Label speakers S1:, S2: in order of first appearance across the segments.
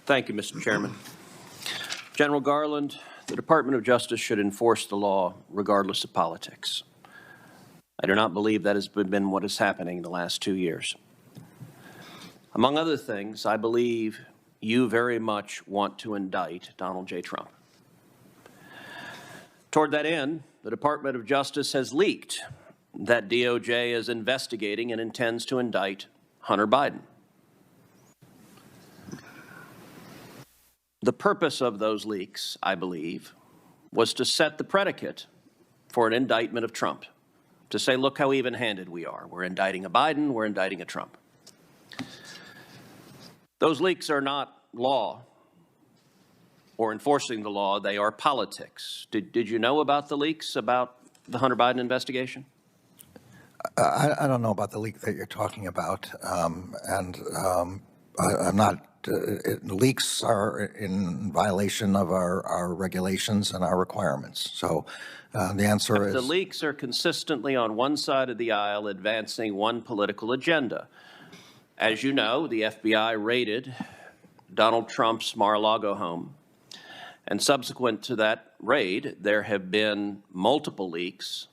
S1: Thank you, Mr. Chairman. General Garland, the Department of Justice should enforce the law regardless of politics. I do not believe that has been what is happening in the last 2 years. Among other things, I believe you very much want to indict Donald J. Trump. Toward that end, the Department of Justice has leaked that DOJ is investigating and intends to indict Hunter Biden. The purpose of those leaks, I believe, was to set the predicate for an indictment of Trump, to say, look how even-handed we are. We're indicting a Biden, we're indicting a Trump. Those leaks are not law or enforcing the law, they are politics. Did you know about the leaks about the Hunter Biden investigation?
S2: I don't know about the leak that you're talking about, I'm not. Leaks are in violation of our regulations and our requirements. So the answer is...
S1: The leaks are consistently on one side of the aisle advancing one political agenda. As you know, the FBI raided Donald Trump's Mar-a-Lago home. And subsequent to that raid, there have been multiple leaks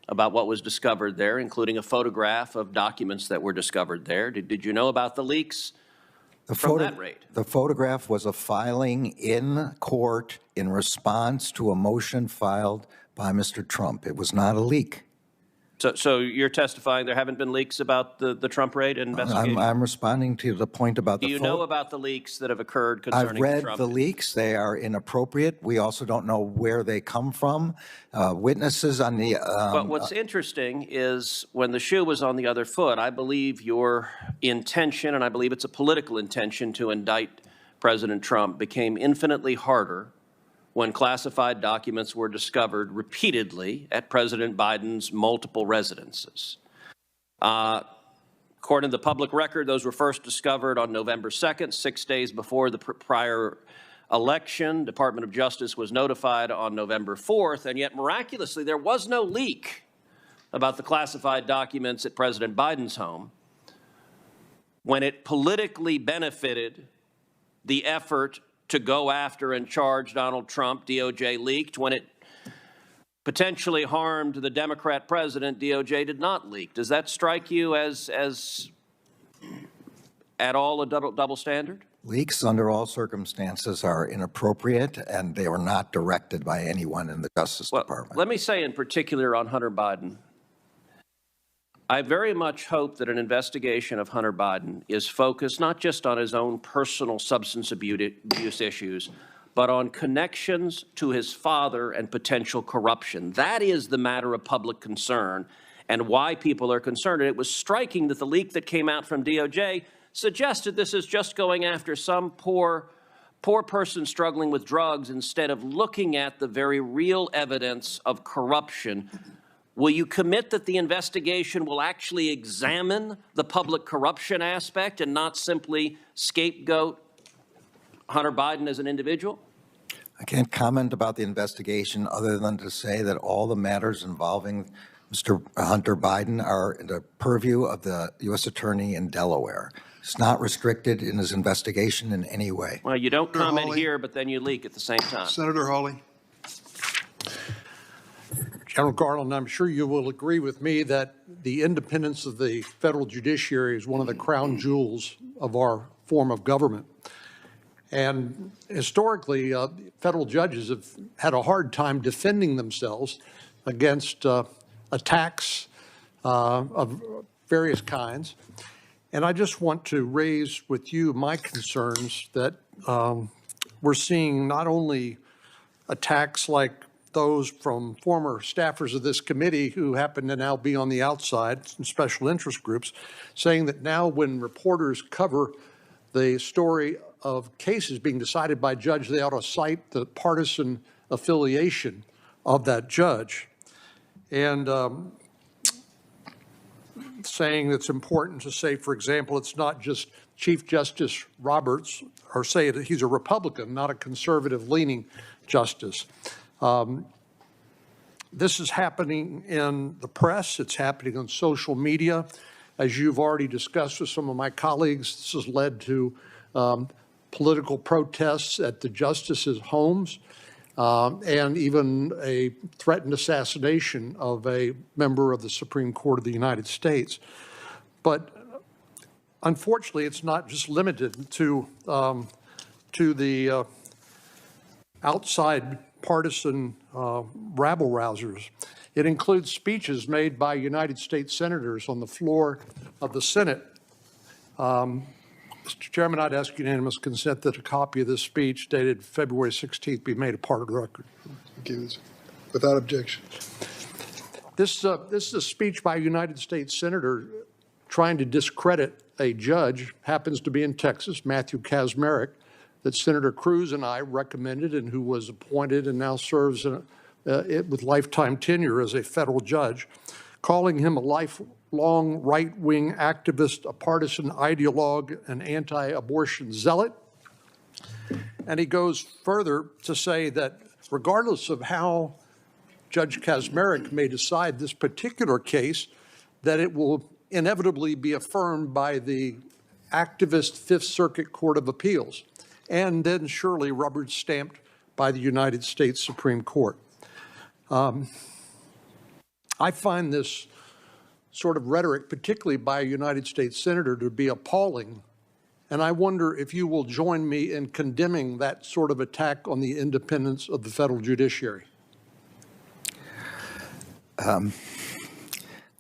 S1: about what was discovered there, including a photograph of documents that were discovered there. Did you know about the leaks? The
S2: photograph was a filing in court in response to a motion filed by Mr. Trump. It was not a leak.
S1: So you're testifying there haven't been leaks about the Trump raid investigation?
S2: I'm responding to the point about the...
S1: Do you know about the leaks that have occurred concerning Trump?
S2: I've read the leaks. They are inappropriate. We also don't know where they come from. Witnesses on the...
S1: But what's interesting is when the shoe was on the other foot, I believe your intention, and I believe it's a political intention to indict President Trump, became infinitely harder when classified documents were discovered repeatedly at President Biden's multiple residences. According to the public record, those were first discovered on November 2nd, 6 days before the prior election. Department of Justice was notified on November 4th, and yet miraculously there was no leak about the classified documents at President Biden's home when it politically benefited the effort to go after and charge Donald Trump. DOJ leaked. When it potentially harmed the Democrat president, DOJ did not leak. Does that strike you as at all a double standard?
S2: Leaks under all circumstances are inappropriate, and they were not directed by anyone in the Justice Department.
S1: Let me say in particular on Hunter Biden, I very much hope that an investigation of Hunter Biden is focused not just on his own personal substance abuse issues, but on connections to his father and potential corruption. That is the matter of public concern and why people are concerned. And it was striking that the leak that came out from DOJ suggested this is just going after some poor person struggling with drugs instead of looking at the very real evidence of corruption. Will you commit that the investigation will actually examine the public corruption aspect and not simply scapegoat Hunter Biden as an individual?
S2: I can't comment about the investigation other than to say that all the matters involving Mr. Hunter Biden are the purview of the U.S. Attorney in Delaware. It's not restricted in his investigation in any way.
S1: Well, you don't comment here, but then you leak at the same time.
S3: Senator Hawley.
S4: General Garland, I'm sure you will agree with me that the independence of the federal judiciary is one of the crown jewels of our form of government. And historically, federal judges have had a hard time defending themselves against attacks of various kinds. And I just want to raise with you my concerns that we're seeing not only attacks like those from former staffers of this committee who happen to now be on the outside, and special interest groups, saying that now when reporters cover the story of cases being decided by a judge, they ought to cite the partisan affiliation of that judge. And saying it's important to say, for example, it's not just Chief Justice Roberts, or say that he's a Republican, not a conservative-leaning justice. This is happening in the press. It's happening on social media. As you've already discussed with some of my colleagues, this has led to political protests at the justices' homes, and even a threatened assassination of a member of the Supreme Court of the United States. But unfortunately, it's not just limited to the outside partisan rabble-rousers. It includes speeches made by United States senators on the floor of the Senate. Mr. Chairman, I'd ask unanimous consent that a copy of this speech dated February 16th be made a part of the record.
S3: Without objection.
S4: This is a speech by a United States senator trying to discredit a judge, happens to be in Texas, Matthew Kaczmarek, that Senator Cruz and I recommended and who was appointed and now serves with lifetime tenure as a federal judge, calling him a lifelong right-wing activist, a partisan ideologue, an anti-abortion zealot. And he goes further to say that regardless of how Judge Kaczmarek may decide this particular case, that it will inevitably be affirmed by the activist Fifth Circuit Court of Appeals, and then surely rubber stamped by the United States Supreme Court. I find this sort of rhetoric, particularly by a United States senator, to be appalling. And I wonder if you will join me in condemning that sort of attack on the independence of the federal judiciary.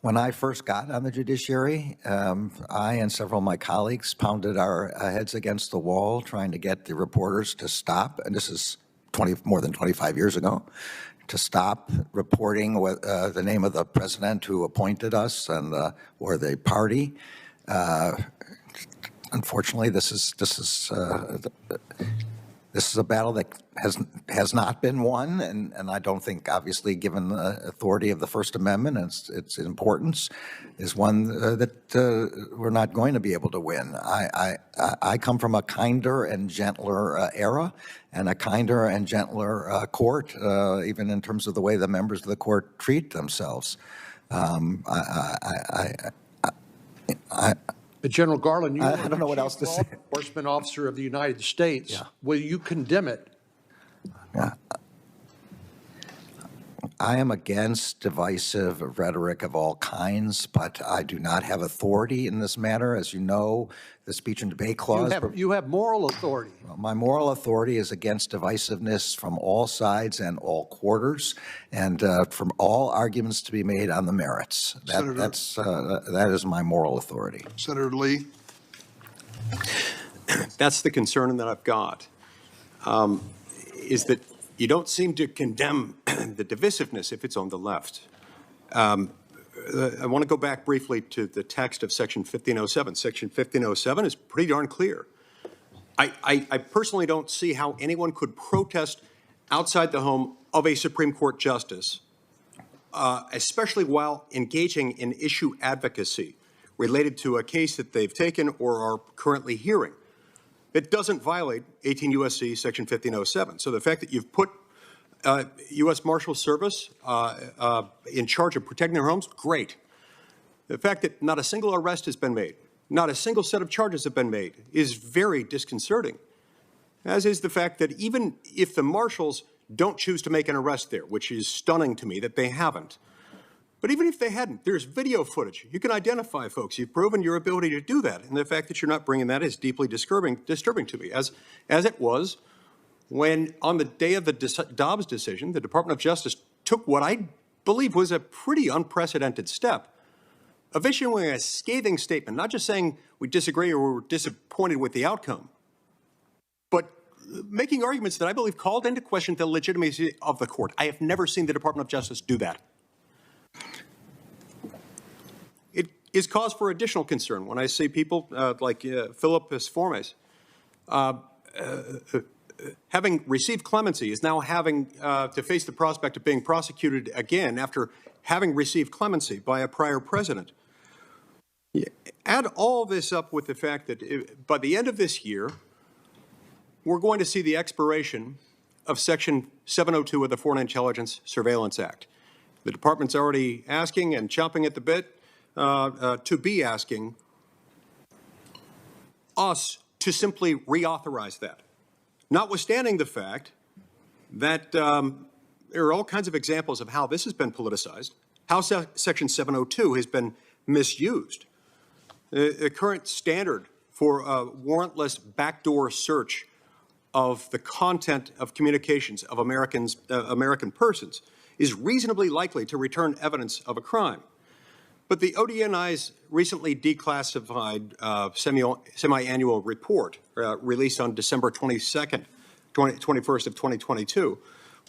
S2: When I first got on the judiciary, I and several of my colleagues pounded our heads against the wall trying to get the reporters to stop, and this is more than 25 years ago, to stop reporting the name of the president who appointed us and or the party. Unfortunately, this is a battle that has not been won, and I don't think, obviously, given the authority of the First Amendment and its importance, is one that we're not going to be able to win. I come from a kinder and gentler era, and a kinder and gentler court, even in terms of the way the members of the court treat themselves.
S4: But General Garland, you
S2: I don't know what else to say.
S4: Enforcement officer of the United States.
S2: Yeah.
S4: Will you condemn it?
S2: Yeah. I am against divisive rhetoric of all kinds, but I do not have authority in this matter. As you know, the speech and debate clause.
S4: You have moral authority.
S2: My moral authority is against divisiveness from all sides and all quarters, and from all arguments to be made on the merits. That is my moral authority.
S3: Senator Lee.
S5: That's the concern that I've got, is that you don't seem to condemn the divisiveness if it's on the left. I want to go back briefly to the text of Section 1507. Section 1507 is pretty darn clear. I personally don't see how anyone could protest outside the home of a Supreme Court justice, especially while engaging in issue advocacy related to a case that they've taken or are currently hearing. It doesn't violate 18 U.S.C. Section 1507. So the fact that you've put U.S. Marshal Service in charge of protecting their homes, great. The fact that not a single arrest has been made, not a single set of charges have been made, is very disconcerting, as is the fact that even if the marshals don't choose to make an arrest there, which is stunning to me that they haven't, but even if they hadn't, there's video footage. You can identify folks. You've proven your ability to do that. And the fact that you're not bringing that is deeply disturbing to me, as it was when, on the day of the Dobbs decision, the Department of Justice took what I believe was a pretty unprecedented step of issuing a scathing statement, not just saying we disagree or we're disappointed with the outcome, but making arguments that I believe called into question the legitimacy of the court. I have never seen the Department of Justice do that. It is cause for additional concern when I see people like Philip Esformes, having received clemency, is now having to face the prospect of being prosecuted again after having received clemency by a prior president. Add all this up with the fact that by the end of this year, we're going to see the expiration of Section 702 of the Foreign Intelligence Surveillance Act. The department's already asking and chomping at the bit to be asking us to simply reauthorize that, notwithstanding the fact that there are all kinds of examples of how this has been politicized, how Section 702 has been misused. The current standard for a warrantless backdoor search of the content of communications of American persons is reasonably likely to return evidence of a crime. But the ODNI's recently declassified semi-annual report, released on December 21st of 2022,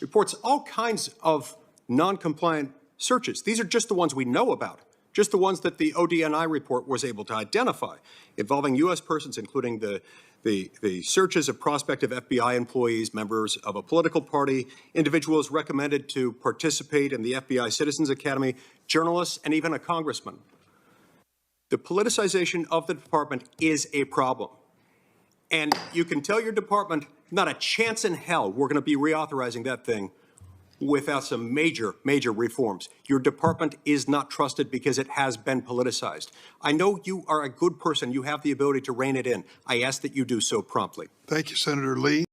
S5: reports all kinds of non-compliant searches. These are just the ones we know about, just the ones that the ODNI report was able to identify, involving U.S. persons, including the searches of prospective FBI employees, members of a political party, individuals recommended to participate in the FBI Citizens Academy, journalists, and even a congressman. The politicization of the department is a problem. And you can tell your department, not a chance in hell we're going to be reauthorizing that thing without some major, major reforms. Your department is not trusted because it has been politicized. I know you are a good person. You have the ability to rein it in. I ask that you do so promptly.
S3: Thank you, Senator Lee.